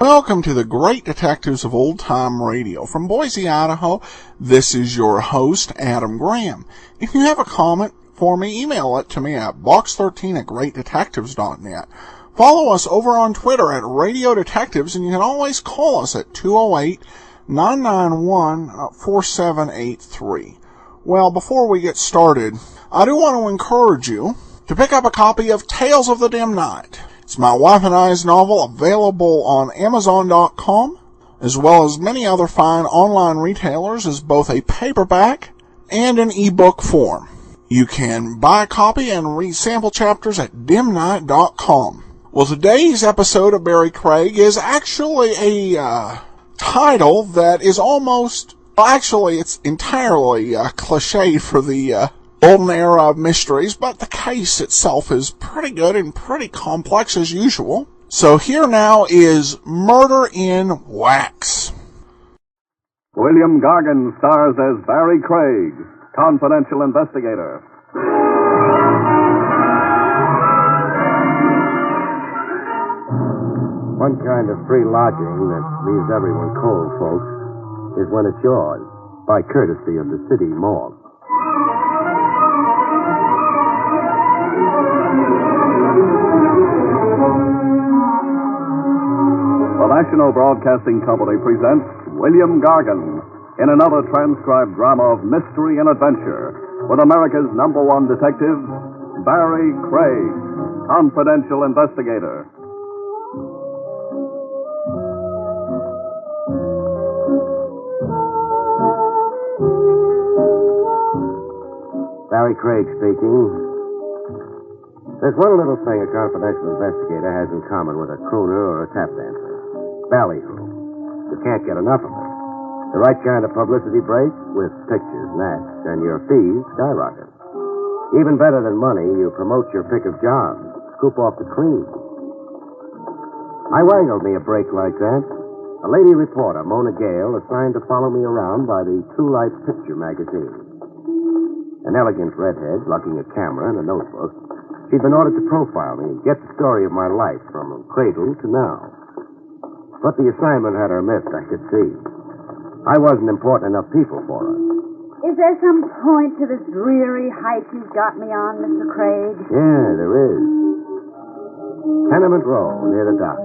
Welcome to the Great Detectives of Old Time Radio. From Boise, Idaho, this is your host, Adam Graham. If you have a comment for me, email it to me at box13@greatdetectives.net. Follow us over on Twitter at Radio Detectives, and you can always call us at 208-991-4783. Well, before we get started, I do want to encourage you to pick up a copy of Tales of the Dim Night. It's my wife and I's novel, available on Amazon.com, as well as many other fine online retailers as both a paperback and an ebook form. You can buy a copy and read sample chapters at dimnight.com. Well, today's episode of Barrie Craig is actually a title that is almost, actually it's entirely cliched for the olden era of mysteries, but the case itself is pretty good and pretty complex as usual. So here now is Murder in Wax. William Gargan stars as Barrie Craig, confidential investigator. One kind of free lodging that leaves everyone cold, folks, is when it's yours, by courtesy of the city morgue. The National Broadcasting Company presents William Gargan in another transcribed drama of mystery and adventure with America's #1 detective, Barrie Craig, confidential investigator. Barrie Craig speaking. There's one little thing a confidential investigator has in common with a crooner or a tap dancer. Ballyhoo. You can't get enough of it. The right kind of publicity break with pictures and acts, and your fees skyrocket. Even better than money, you promote your pick of jobs, scoop off the cream. I wangled me a break like that. A lady reporter, Mona Gale, assigned to follow me around by the True Light Picture magazine. An elegant redhead, lugging a camera and a notebook. She'd been ordered to profile me, get the story of my life from cradle to now. But the assignment had her missed, I could see. I wasn't important enough people for her. Is there some point to this dreary hike you've got me on, Mr. Craig? Yeah, there is. Tenement Row, near the dock.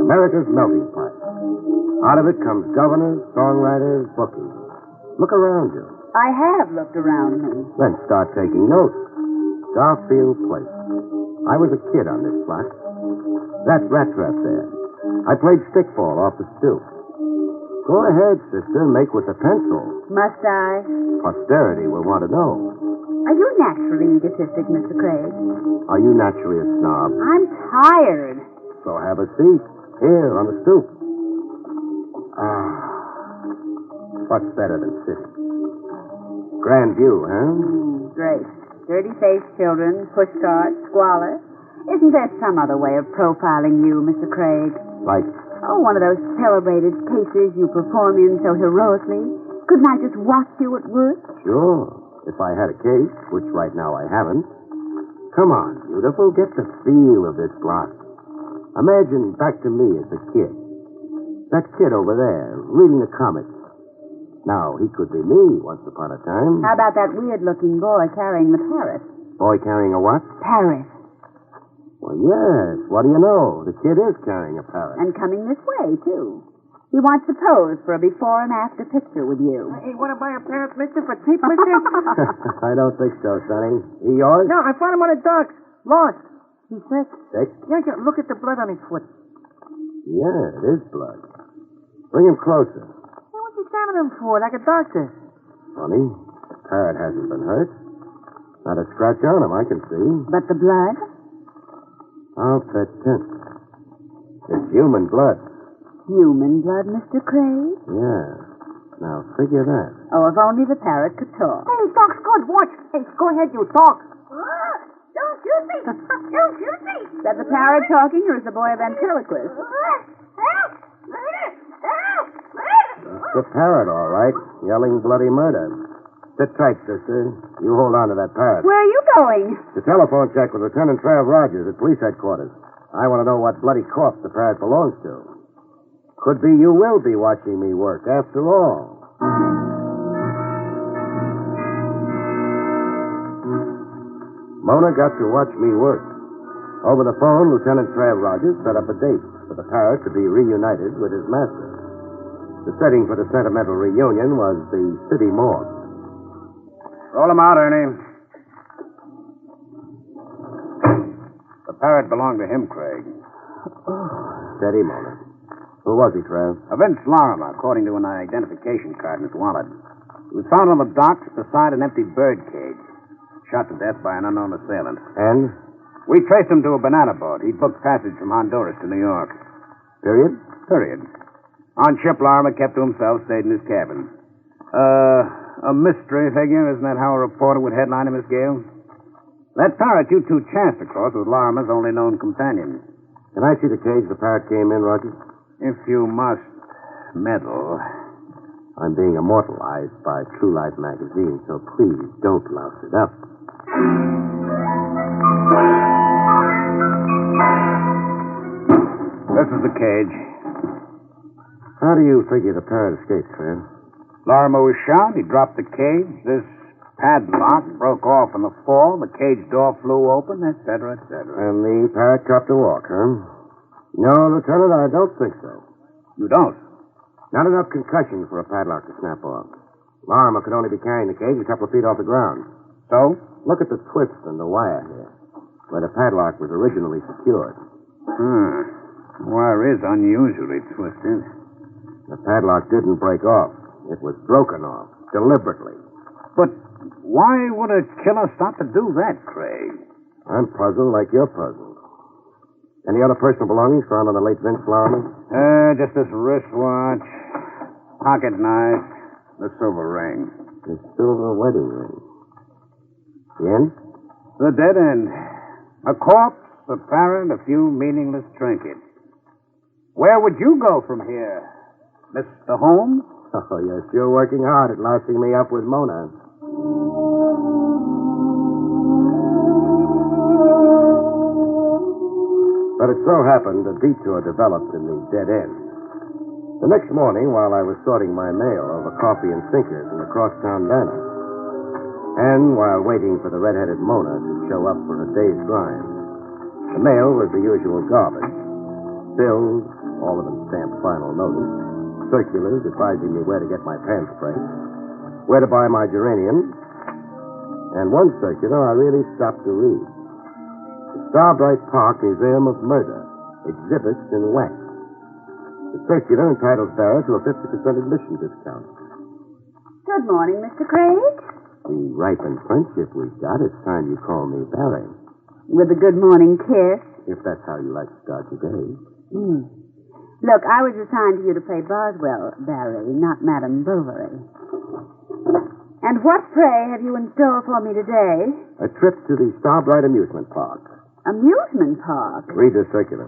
America's melting pot. Out of it comes governors, songwriters, bookies. Look around you. I have looked around me. Then start taking notes. Garfield Place. I was a kid on this block. That rat trap there. I played stickball off the stoop. Go ahead, sister, make with the pencil. Must I? Posterity will want to know. Are you naturally egotistic, Mr. Craig? Are you naturally a snob? I'm tired. So have a seat. Here, on the stoop. What's better than sitting? Grand view, huh? Great. Dirty-faced children, pushcarts, squalor. Isn't there some other way of profiling you, Mr. Craig? Like? Oh, one of those celebrated cases you perform in so heroically. Couldn't I just watch you at work? Sure. If I had a case, which right now I haven't. Come on, beautiful. Get the feel of this block. Imagine back to me as a kid. That kid over there, reading the comics. Now, he could be me once upon a time. How about that weird-looking boy carrying the parrot? Boy carrying a what? Parrot. Well, yes. What do you know? The kid is carrying a parrot. And coming this way, too. He wants to pose for a before and after picture with you. Hey, want to buy a parrot, mister, for cheap, mister? I don't think so, Sonny. He yours? No, I found him on the docks. Lost. He's sick. Sick? Yeah, look at the blood on his foot. Yeah, it is blood. Bring him closer. Hey, what's he examining him for, like a doctor? Funny. The parrot hasn't been hurt. Not a scratch on him, I can see. But the blood? I'll bet 10. It's human blood. Human blood, Mr. Craig? Yeah. Now, figure that. Oh, if only the parrot could talk. Hey, talk's good. Watch. Hey, go ahead, you talk. Don't shoot me! Don't shoot me! Is that the parrot talking, or is the boy a ventriloquist? Help! It's the parrot, all right. Yelling bloody murder. Sit tight, sister. You hold on to that parrot. Where are you going? The telephone check with Lieutenant Trav Rogers at police headquarters. I want to know what bloody corpse the parrot belongs to. Could be you will be watching me work after all. Mona got to watch me work. Over the phone, Lieutenant Trav Rogers set up a date for the parrot to be reunited with his master. The setting for the sentimental reunion was the city morgue. Roll him out, Ernie. The parrot belonged to him, Craig. Steady, Mona. Who was he, Trav? Vince Lorimer, according to an identification card in his wallet. He was found on the docks beside an empty bird cage. Shot to death by an unknown assailant. And? We traced him to a banana boat. He booked passage from Honduras to New York. Period? Period. On ship, Lorimer kept to himself, stayed in his cabin. A mystery figure, isn't that how a reporter would headline him, Miss Gale? That parrot you two chanced across was Lorimer's only known companion. Can I see the cage the parrot came in, Rogers? If you must meddle. I'm being immortalized by True Life magazine, so please don't louse it up. This is the cage. How do you figure the parrot escaped, Trav? Lorimer was shot. He dropped the cage. This padlock broke off in the fall. The cage door flew open, etc., etc. And the parrot caught the walk, huh? No, Lieutenant, I don't think so. You don't? Not enough concussion for a padlock to snap off. Lorimer could only be carrying the cage a couple of feet off the ground. So? Look at the twist in the wire here, where the padlock was originally secured. Wire is unusually twisted. The padlock didn't break off. It was broken off, deliberately. But why would a killer stop to do that, Craig? I'm puzzled like you're puzzled. Any other personal belongings found on the late Vince Lorimer? Just this wristwatch, pocket knife, the silver ring. The silver wedding ring. The end? The dead end. A corpse, a parrot, a few meaningless trinkets. Where would you go from here, Mr. Holmes? Oh, you're sure working hard at lousing me up with Mona. But it so happened a detour developed in the dead end. The next morning, while I was sorting my mail over coffee and sinkers in the crosstown diner, and while waiting for the red-headed Mona to show up for a day's grind, the mail was the usual garbage. Bills, all of them stamped final notice, circulars advising me where to get my pan spray, where to buy my geraniums, and one circular I really stopped to read. The Starbright Park Museum of Murder, exhibits in wax. The circular entitles bearer to a 50% admission discount. Good morning, Mr. Craig. The ripened friendship we've got, it's time you call me Barrie. With a good morning kiss. If that's how you like to start your day. Look, I was assigned to you to play Boswell, Barrie, not Madame Bovary. And what, pray, have you in store for me today? A trip to the Starbright Amusement Park. Amusement park? Read the circular.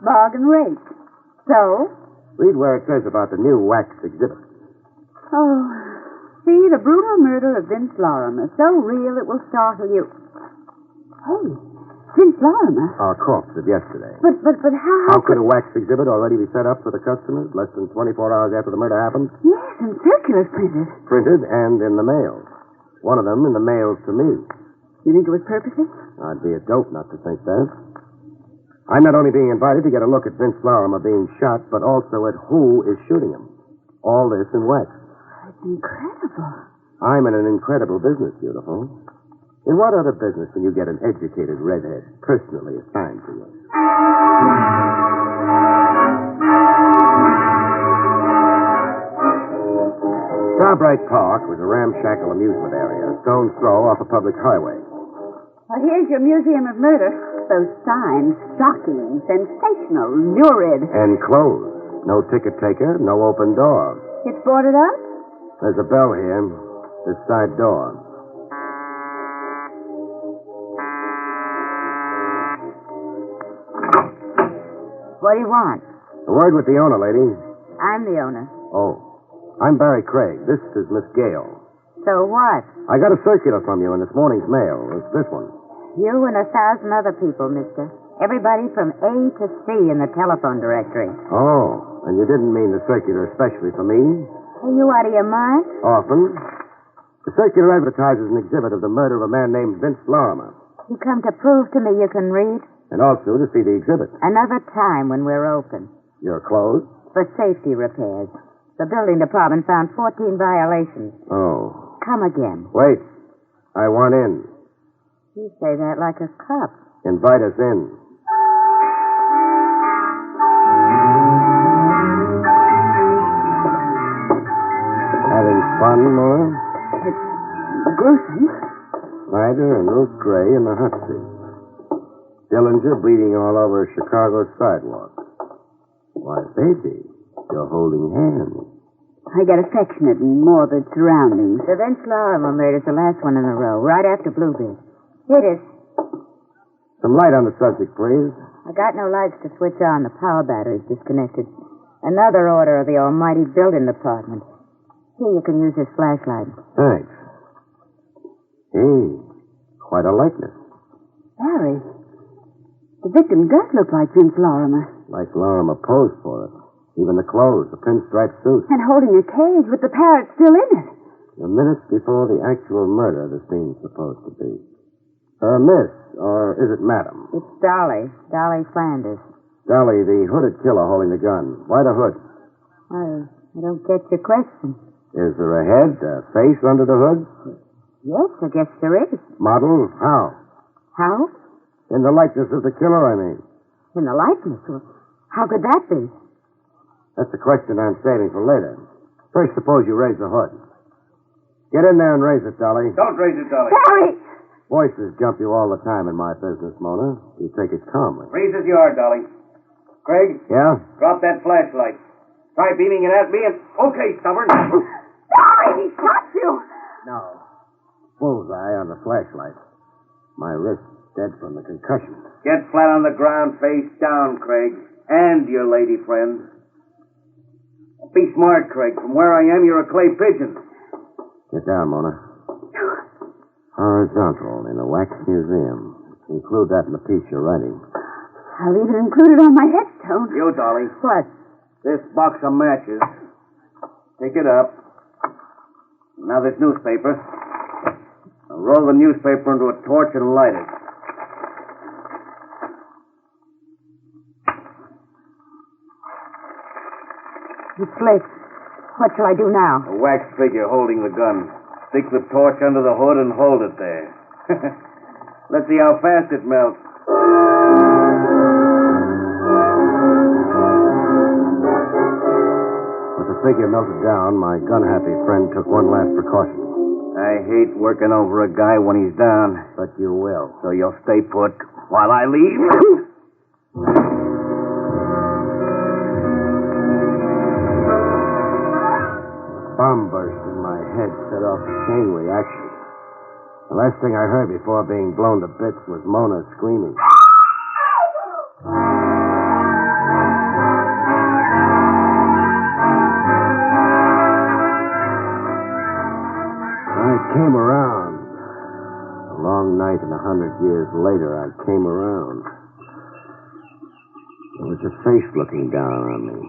Bargain rate. So? Read where it says about the new wax exhibit. Oh, see, the brutal murder of Vince Lorimer. So real it will startle you. Hey, Vince Lorimer? Our corpse of yesterday. But how... How could a wax exhibit already be set up for the customers less than 24 hours after the murder happened? Yes, and circulars printed. Printed and in the mail. One of them in the mail to me. You think it was purposely? I'd be a dope not to think that. I'm not only being invited to get a look at Vince Lorimer being shot, but also at who is shooting him. All this in wax. It's incredible. I'm in an incredible business, beautiful. In what other business can you get an educated redhead personally assigned to you? Starbright Park was a ramshackle amusement area, a stone's throw off a public highway. Well, here's your Museum of Murder. Those signs, shocking, sensational, lurid. And closed. No ticket taker, no open door. It's boarded up? There's a bell here. This side door. What do you want? A word with the owner, lady. I'm the owner. Oh. I'm Barrie Craig. This is Miss Gale. So what? I got a circular from you in this morning's mail. It's this one. You and 1,000 other people, mister. Everybody from A to C in the telephone directory. Oh, and you didn't mean the circular especially for me? Are you out of your mind? Often. The circular advertises an exhibit of the murder of a man named Vince Lorimer. You come to prove to me you can read? And also to see the exhibit. Another time when we're open. You're closed? For safety repairs. The building department found 14 violations. Oh. Come again. Wait. I want in. You say that like a cop. Invite us in. Having fun, Laura? It's gruesome. Snyder and Ruth Gray in the hot seat. Dillinger bleeding all over Chicago's sidewalk. Why, baby, you're holding hands. I get affectionate in morbid surroundings. The Vince Lorimer murder's the last one in a row, right after Bluebeard. Hit it. Some light on the subject, please. I got no lights to switch on. The power battery's disconnected. Another order of the almighty building department. Here, you can use this flashlight. Thanks. Hey, quite a likeness. Barrie, the victim does look like Vince Lorimer. Like Lorimer posed for it. Even the clothes, the pinstripe suit. And holding a cage with the parrot still in it. The minutes before the actual murder the scene's supposed to be. Miss, or is it madam? It's Dolly. Dolly Flanders. Dolly, the hooded killer holding the gun. Why the hood? I don't get your question. Is there a head, a face under the hood? Yes, I guess there is. Model? How? How? In the likeness of the killer, I mean. In the likeness? Well, how could that be? That's the question I'm saving for later. First, suppose you raise the hood. Get in there and raise it, Dolly. Don't raise it, Dolly. Barrie! Voices jump you all the time in my business, Mona. You take it calmly. Raise as you are, Dolly. Craig, Yeah? drop that flashlight. Try beaming it at me and... Okay, stubborn. Barrie, he shot you! No. Bullseye on the flashlight. My wrist dead from the concussion. Get flat on the ground, face down, Craig. And your lady friend. Be smart, Craig. From where I am, you're a clay pigeon. Get down, Mona. Horizontal in a wax museum. Include that in the piece you're writing. I'll even include it on my headstone. You, Dolly. What? This box of matches. Pick it up. Now this newspaper. Now roll the newspaper into a torch and light it. It's lit. What shall I do now? A wax figure holding the gun. Stick the torch under the hood and hold it there. Let's see how fast it melts. With the figure melted down, my gun-happy friend took one last precaution. I hate working over a guy when he's down. But you will. So you'll stay put while I leave? Bomb burst in my head, set off a chain reaction. The last thing I heard before being blown to bits was Mona screaming. I came around. A long night and 100 years later, I came around. There was a face looking down on me.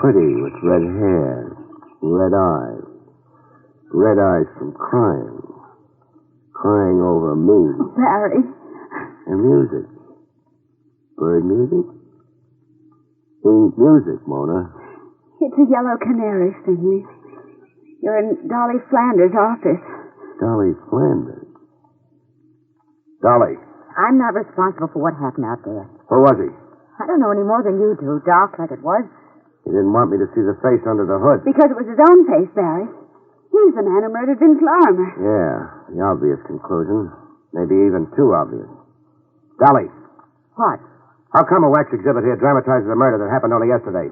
Pretty, with red hair. Red eyes. Red eyes from crying. Crying over me. Barrie. And music. Bird music? Sing music, Mona. It's a yellow canary singing. You're in Dolly Flanders' office. Dolly Flanders. Dolly. I'm not responsible for what happened out there. Who was he? I don't know any more than you do, Doc, like it was. He didn't want me to see the face under the hood. Because it was his own face, Barrie. He's the man who murdered Vince Lorimer. Yeah, the obvious conclusion. Maybe even too obvious. Dolly, What? how come a wax exhibit here dramatizes a murder that happened only yesterday?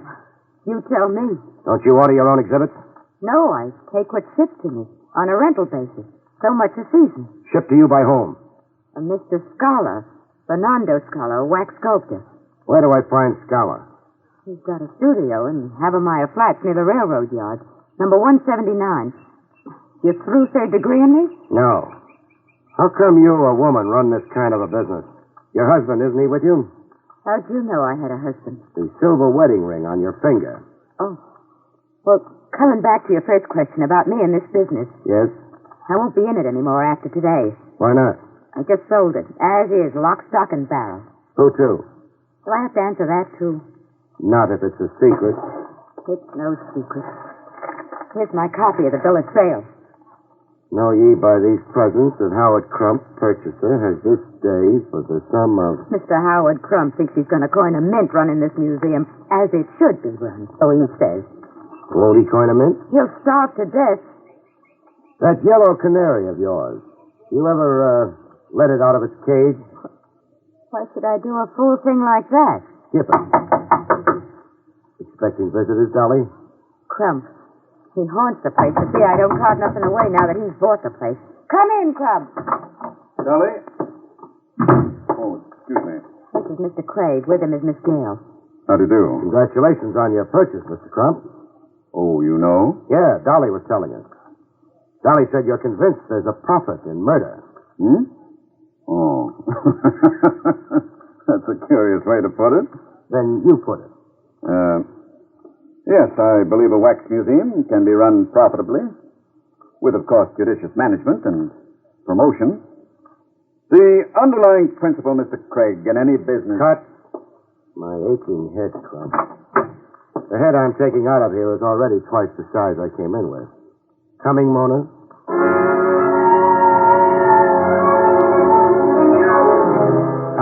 You tell me. Don't you order your own exhibits? No, I take what's shipped to me on a rental basis. So much a season. Shipped to you by whom? A Mr. Scholar, Fernando Scholar, a wax sculptor. Where do I find Scholar? He's got a studio in Havemeyer Flats near the railroad yard. Number 179. You through third degree in me? No. How come you, a woman, run this kind of a business? Your husband, isn't he with you? How'd you know I had a husband? The silver wedding ring on your finger. Oh. Well, coming back to your first question about me and this business. Yes? I won't be in it anymore after today. Why not? I just sold it, as is, lock, stock, and barrel. Who to? Do I have to answer that, too? Not if it's a secret. It's no secret. Here's my copy of the bill of sale. Know ye by these presents that Howard Crump, purchaser, has this day for the sum of... Mr. Howard Crump thinks he's going to coin a mint running this museum, as it should be run, so he says. Won't he coin a mint? He'll starve to death. That yellow canary of yours, you ever, let it out of its cage? Why should I do a fool thing like that? Skip it. Expecting visitors, Dolly? Crump. He haunts the place to see I don't cart nothing away now that he's bought the place. Come in, Crump. Dolly? Oh, excuse me. This is Mr. Craig. With him is Miss Gale. How do you do? Congratulations on your purchase, Mr. Crump. Oh, you know? Yeah, Dolly was telling us. Dolly said you're convinced there's a profit in murder. Hmm? Oh. That's a curious way to put it. Then you put it. Yes, I believe a wax museum can be run profitably, with, of course, judicious management and promotion. The underlying principle, Mr. Craig, in any business... Cut. My aching head, Crump. The head I'm taking out of here is already twice the size I came in with. Coming, Mona?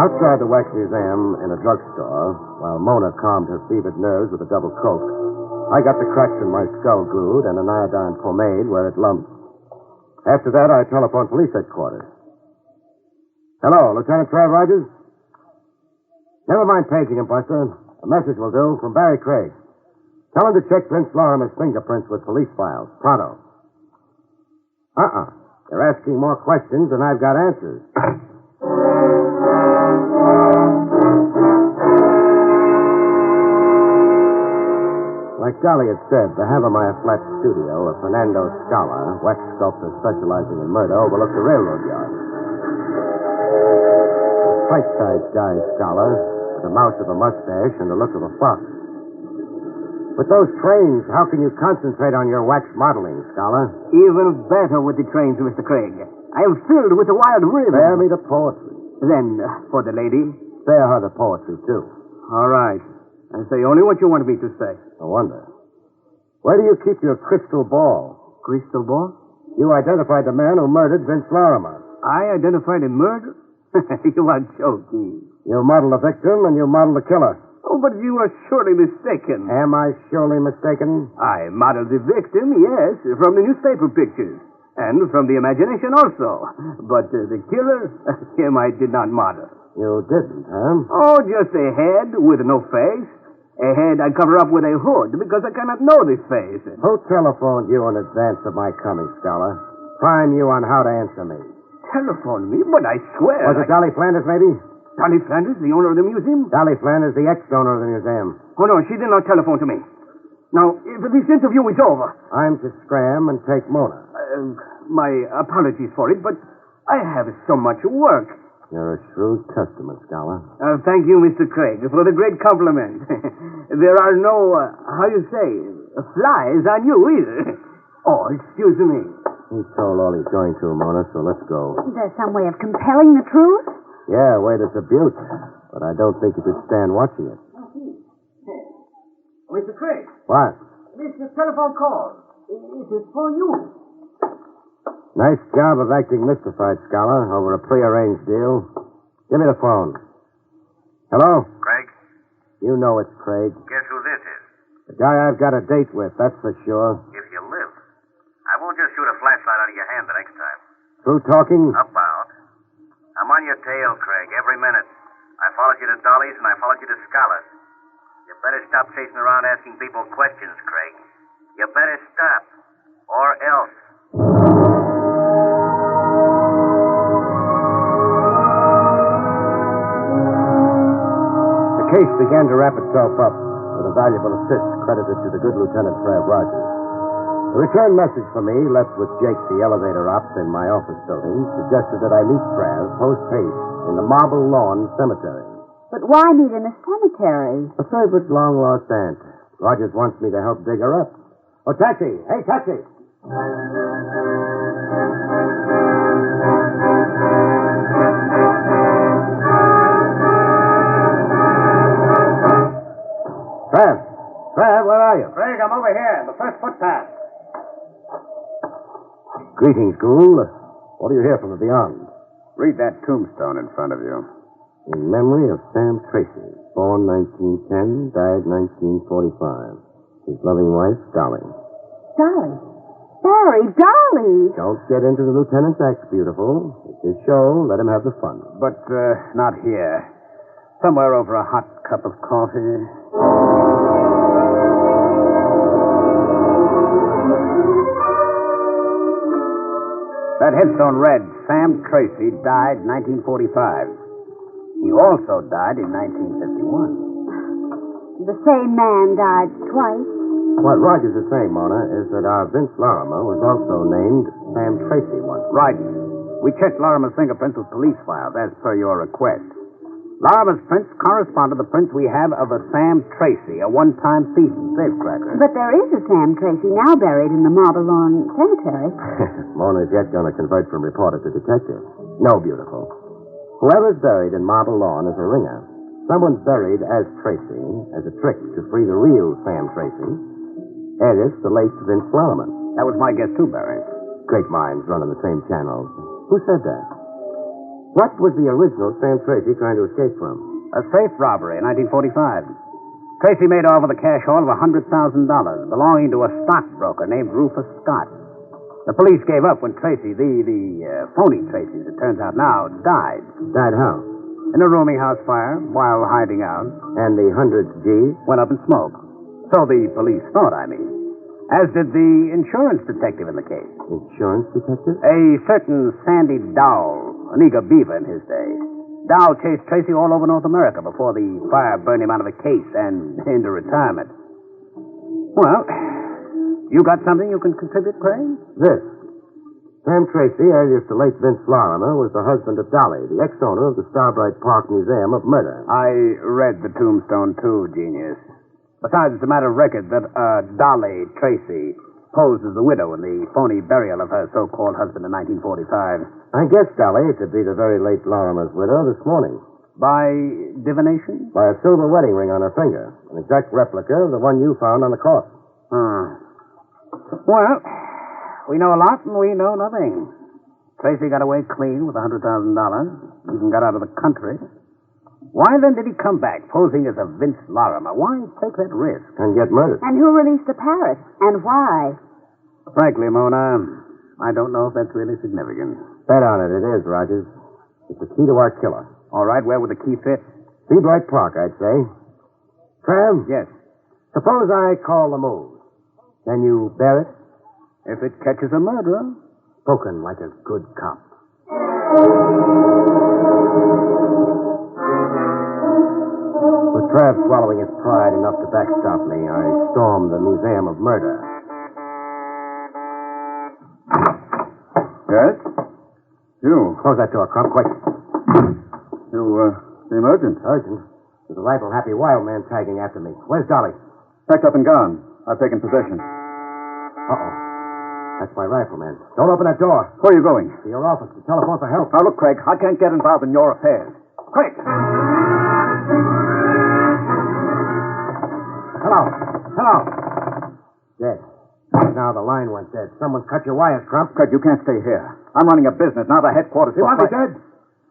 Outside the Wax Museum in a drugstore, while Mona calmed her fevered nerves with a double Coke, I got the cracks in my skull glued and an iodine pomade where it lumped. After that, I telephoned police headquarters. Hello, Lieutenant Trav Rogers? Never mind paging him, Buster. A message will do from Barrie Craig. Tell him to check Vince Lorimer's fingerprints with police files. Pronto. They're asking more questions than I've got answers. Like Dolly had said, the Havemeyer Flat studio of Fernando Scala, wax sculptor specializing in murder, overlooked the railroad yard. A fight-sized guy, Scala, with the mouth of a mustache and the look of a fox. With those trains, how can you concentrate on your wax modeling, Scala? Even better with the trains, Mr. Craig. I am filled with a wild rhythm. Spare me the poetry. Then, for the lady? Spare her the poetry, too. All right. I say only what you want me to say. No wonder. Where do you keep your crystal ball? Crystal ball? You identified the man who murdered Vince Lorimer. I identified a murder? You are joking. You model the victim and you model the killer. Oh, but you are surely mistaken. Am I surely mistaken? I modeled the victim, yes, from the newspaper pictures. And from the imagination also. But the killer, him I did not model. You didn't, huh? Oh, just a head with no face. A head I cover up with a hood because I cannot know this face. Who telephoned you in advance of my coming, Scholar? Prime you on how to answer me. Telephone me? But I swear... Was it Dolly Flanders, maybe? Dolly Flanders, the owner of the museum? Dolly Flanders, the ex-owner of the museum. Oh, no, she did not telephone to me. Now, if this interview is over... I'm to scram and take Mona. My apologies for it, but I have so much work. You're a shrewd customer, Scholar. Thank you, Mr. Craig, for the great compliment. There are no, how you say, flies on you either. Oh, excuse me. He's told all he's going to, Mona, so let's go. Is there some way of compelling the truth? Yeah, way to abuse. But I don't think you could stand watching it. Mr. Craig. What? This telephone call. It is for you. Nice job of acting mystified, Scholar, over a pre-arranged deal. Give me the phone. Hello? Craig? You know it's Craig. Guess who this is? The guy I've got a date with, that's for sure. If you live. I won't just shoot a flashlight out of your hand the next time. Through talking? About. I'm on your tail, Craig, every minute. I followed you to Dolly's and I followed you to Scholars. You better stop chasing around asking people questions, Craig. You better stop. Or else. The case began to wrap itself up with a valuable assist credited to the good Lieutenant Trav Rogers. The return message for me, left with Jake, the elevator op, in my office building, suggested that I meet Trav post-haste in the Marble Lawn Cemetery. But why meet in a cemetery? A favorite long-lost aunt. Rogers wants me to help dig her up. Oh, taxi! Hey, taxi! Trav, where are you? Craig, I'm over here, the first footpath. Greetings, Gould. What do you hear from the beyond? Read that tombstone in front of you. In memory of Sam Tracy, born 1910, died 1945. His loving wife, Dolly. Dolly. Barrie, Dolly. Don't get into the lieutenant's act, beautiful. It's his show. Let him have the fun. But, not here. Somewhere over a hot cup of coffee. That headstone read, Sam Tracy died 1945. He also died in 1951. The same man died twice. What Rogers is saying, Mona, is that our Vince Lorimer was also named Sam Tracy once. Right. We checked Lorimer's fingerprints with police files, as per your request. Lorimer's prints correspond to the prints we have of a Sam Tracy, a one-time thief and safecracker. But there is a Sam Tracy now buried in the Marble Lawn Cemetery. Mona's yet going to convert from reporter to detective. No, beautiful. Whoever's buried in Marble Lawn is a ringer. Someone's buried as Tracy, as a trick to free the real Sam Tracy, alias the late Vince Lorimer. That was my guess, too, Barrie. Great minds run on the same channels. Who said that? What was the original Sam Tracy trying to escape from? A safe robbery in 1945. Tracy made off with a cash haul of $100,000 belonging to a stockbroker named Rufus Scott. The police gave up when Tracy, the phony Tracy, as it turns out now, died. Died how? In a rooming house fire while hiding out. And the hundreds G's? Went up in smoke. So the police thought, I mean. As did the insurance detective in the case. Insurance detective? A certain Sandy Dowell, an eager beaver in his day. Dowell chased Tracy all over North America before the fire burned him out of the case and into retirement. Well, you got something you can contribute, Craig? This. Sam Tracy, alias the late Vince Lorimer, was the husband of Dolly, the ex-owner of the Starbright Park Museum of Murder. I read the tombstone, too, genius. Besides, it's a matter of record that Dolly Tracy posed as the widow in the phony burial of her so-called husband in 1945. I guess Dolly to be the very late Lorimer's widow this morning. By divination? By a silver wedding ring on her finger. An exact replica of the one you found on the corpse. Well, we know a lot and we know nothing. Tracy got away clean with $100,000. Even got out of the country. Why then did he come back posing as a Vince Lorimer? Why take that risk? And get murdered. And who released the parrot? And why? Frankly, Mona, I don't know if that's really significant. Bet on it. It is, Rogers. It's the key to our killer. All right, where would the key fit? Seabright Park, I'd say. Trav? Yes. Suppose I call the move. Can you bear it? If it catches a murderer. Spoken like a good cop. With Trav swallowing his pride enough to backstop me, I stormed the Museum of Murder. Yes? You. Close that door, Crump, quick. You, seem urgent. Urgent? There's a rifle-happy wild man tagging after me. Where's Dolly? Packed up and gone. I've taken possession. Uh-oh. That's my rifle, man. Don't open that door. Where are you going? To your office to telephone for help. Now, look, Craig, I can't get involved in your affairs. Quick! Hello. Dead. Now the line went dead. Someone cut your wires, Crump. Craig, you can't stay here. I'm running a business, not the headquarters. You want me dead?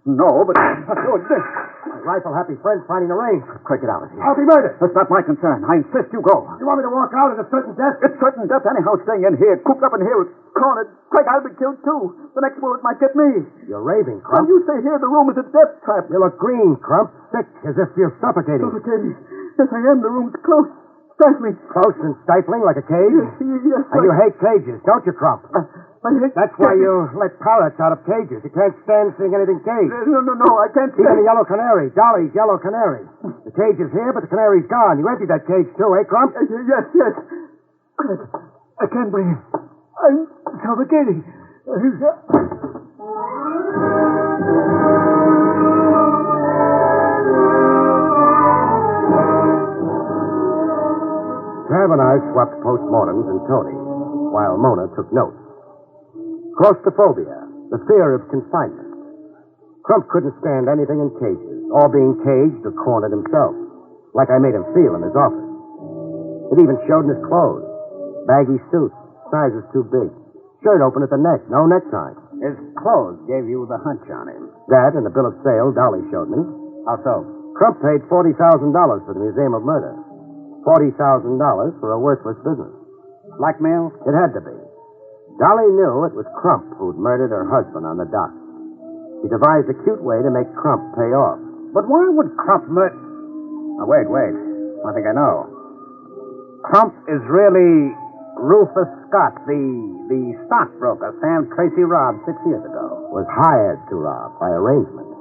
No, but... Oh, this. My rifle-happy friend finding the range. Craig, get out of here. I'll be murdered. That's not my concern. I insist you go. You want me to walk out at a certain death? It's certain death anyhow staying in here, cooped up in here, cornered. Craig, I'll be killed too. The next bullet might get me. You're raving, When Crump. you stay here, the room is a death trap. You look green, Crump. Sick, as if you're suffocating. Suffocating. Yes, I am. The room's close. Stifling. Close and stifling like a cage? Yes, And you hate cages, don't you, Crump? I hate... That's why you let parrots out of cages. You can't stand seeing anything caged. No, I can't Even the stand... yellow canary, Dolly's yellow canary. The cage is here, but the canary's gone. You emptied that cage, too, eh, Crump? Yes. Craig, I can't breathe. I'm suffocating. Trav and I swapped postmortems in Tony, while Mona took notes. Claustrophobia, the fear of confinement. Crump couldn't stand anything in cages, or being caged or cornered himself, like I made him feel in his office. It even showed in his clothes. Baggy suits, sizes too big. Shirt open at the neck, no necktie. His clothes gave you the hunch on him. That and the bill of sale Dolly showed me. How so? Crump paid $40,000 for the Museum of Murder. $40,000 for a worthless business. Blackmail? It had to be. Dolly knew it was Crump who'd murdered her husband on the dock. She devised a cute way to make Crump pay off. But why would Crump murder... Oh, wait. I think I know. Crump is really Rufus Scott, the stockbroker Sam Tracy robbed 6 years ago. Was hired to rob by arrangement.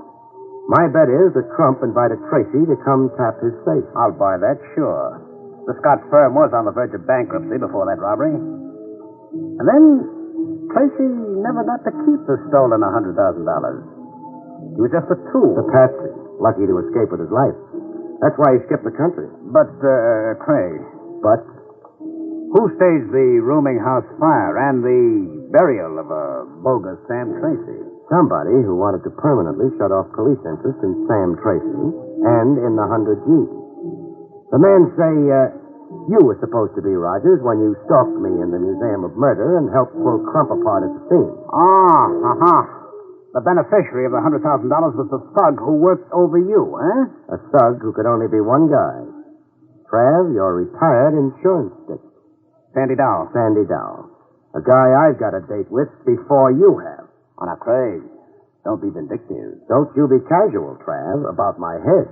My bet is that Crump invited Tracy to come tap his safe. I'll buy that, sure. The Scott firm was on the verge of bankruptcy before that robbery. And then Tracy never got to keep the stolen $100,000. He was just a tool. The patsy, lucky to escape with his life. That's why he skipped the country. But, Craig... But? Who staged the rooming house fire and the burial of a bogus Sam Tracy? Somebody who wanted to permanently shut off police interest in Sam Tracy and in the 100G. The men say, you were supposed to be Rogers when you stalked me in the Museum of Murder and helped pull Crump apart at the scene. The beneficiary of the $100,000 was the thug who worked over you, eh? A thug who could only be one guy. Trav, your retired insurance stick. Sandy Dow. Sandy Dow. A guy I've got a date with before you have. Oh, now, Craig, don't be vindictive. Don't you be casual, Trav, about my head.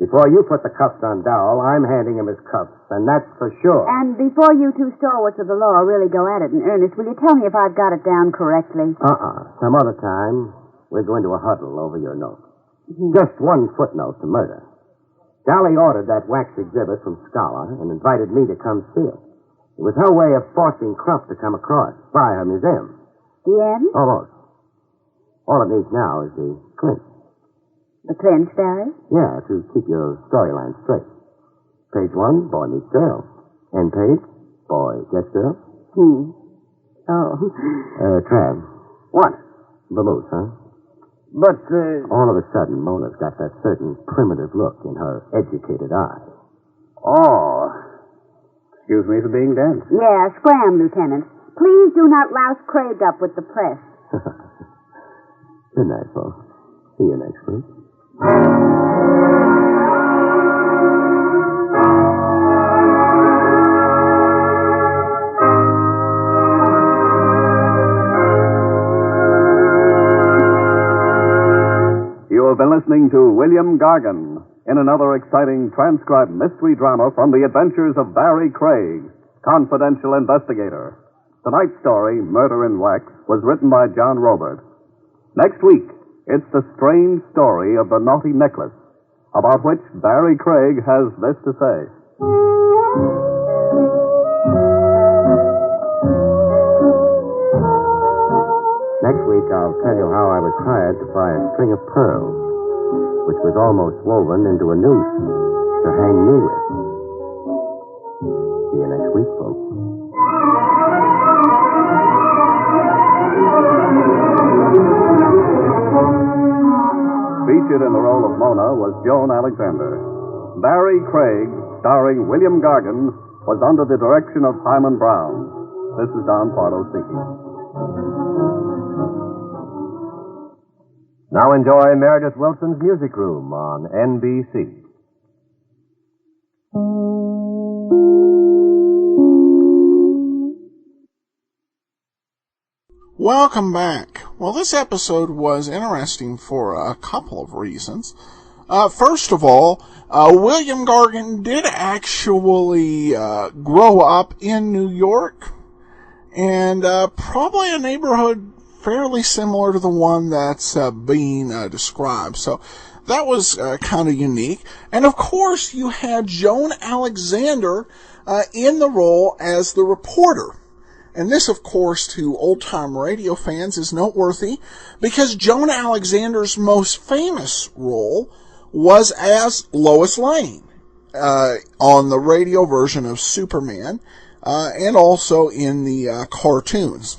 Before you put the cuffs on Dowell, I'm handing him his cuffs, and that's for sure. And before you two stalwarts of the law really go at it in earnest, will you tell me if I've got it down correctly? Some other time, we're going to a huddle over your note. Just one footnote to murder. Dolly ordered that wax exhibit from Scholar and invited me to come see it. It was her way of forcing Crump to come across by her museum. The end? Almost. All it needs now is the clinch. The clinch, Barrie? Yeah, to keep your storyline straight. Page 1, boy meets girl. End page, boy gets girl. Oh. Trav. What? Vamoose, huh? But, All of a sudden, Mona's got that certain primitive look in her educated eye. Oh. Excuse me for being dense. Yeah, scram, Lieutenant. Please do not louse Craig up with the press. Good night, folks. See you next week. You have been listening to William Gargan in another exciting transcribed mystery drama from the adventures of Barrie Craig, confidential investigator. Tonight's story, Murder in Wax, was written by John Robert. Next week, it's the strange story of the naughty necklace, about which Barrie Craig has this to say. Next week, I'll tell you how I was hired to buy a string of pearls, which was almost woven into a noose to hang me with. See you next week, folks. Featured in the role of Mona was Joan Alexander. Barrie Craig, starring William Gargan, was under the direction of Hyman Brown. This is Don Pardo speaking. Now enjoy Meredith Wilson's Music Room on NBC. Welcome back. Well, this episode was interesting for a couple of reasons. First of all, William Gargan did actually grow up in New York, and probably a neighborhood fairly similar to the one that's being described. So that was kind of unique. And of course, you had Joan Alexander in the role as the reporter. And this, of course, to old-time radio fans is noteworthy because Joan Alexander's most famous role was as Lois Lane on the radio version of Superman, and also in the cartoons.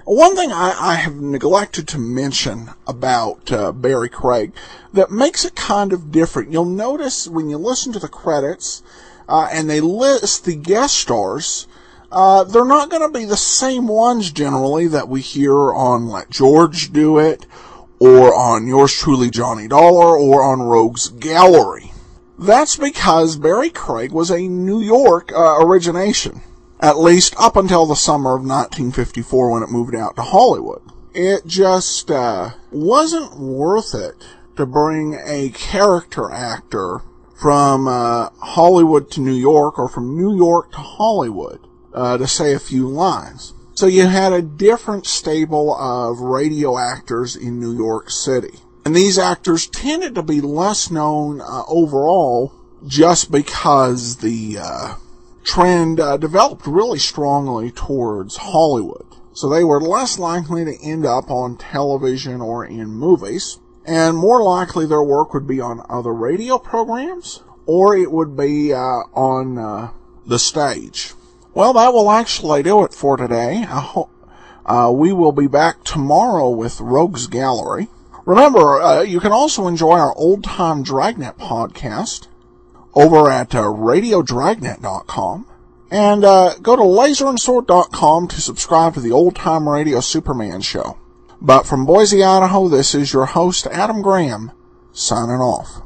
One thing I have neglected to mention about Barrie Craig that makes it kind of different. You'll notice when you listen to the credits and they list the guest stars, they're not going to be the same ones generally that we hear on Let George Do It, or on Yours Truly Johnny Dollar, or on Rogues Gallery. That's because Barrie Craig was a New York origination, at least up until the summer of 1954 when it moved out to Hollywood. It just wasn't worth it to bring a character actor from Hollywood to New York, or from New York to Hollywood, to say a few lines. So you had a different stable of radio actors in New York City. And these actors tended to be less known overall just because the trend developed really strongly towards Hollywood. So they were less likely to end up on television or in movies, and more likely their work would be on other radio programs, or it would be on the stage. Well, that will actually do it for today. We will be back tomorrow with Rogues Gallery. Remember, you can also enjoy our Old Time Dragnet podcast over at radiodragnet.com. And go to laserandsword.com to subscribe to the Old Time Radio Superman show. But from Boise, Idaho, this is your host, Adam Graham, signing off.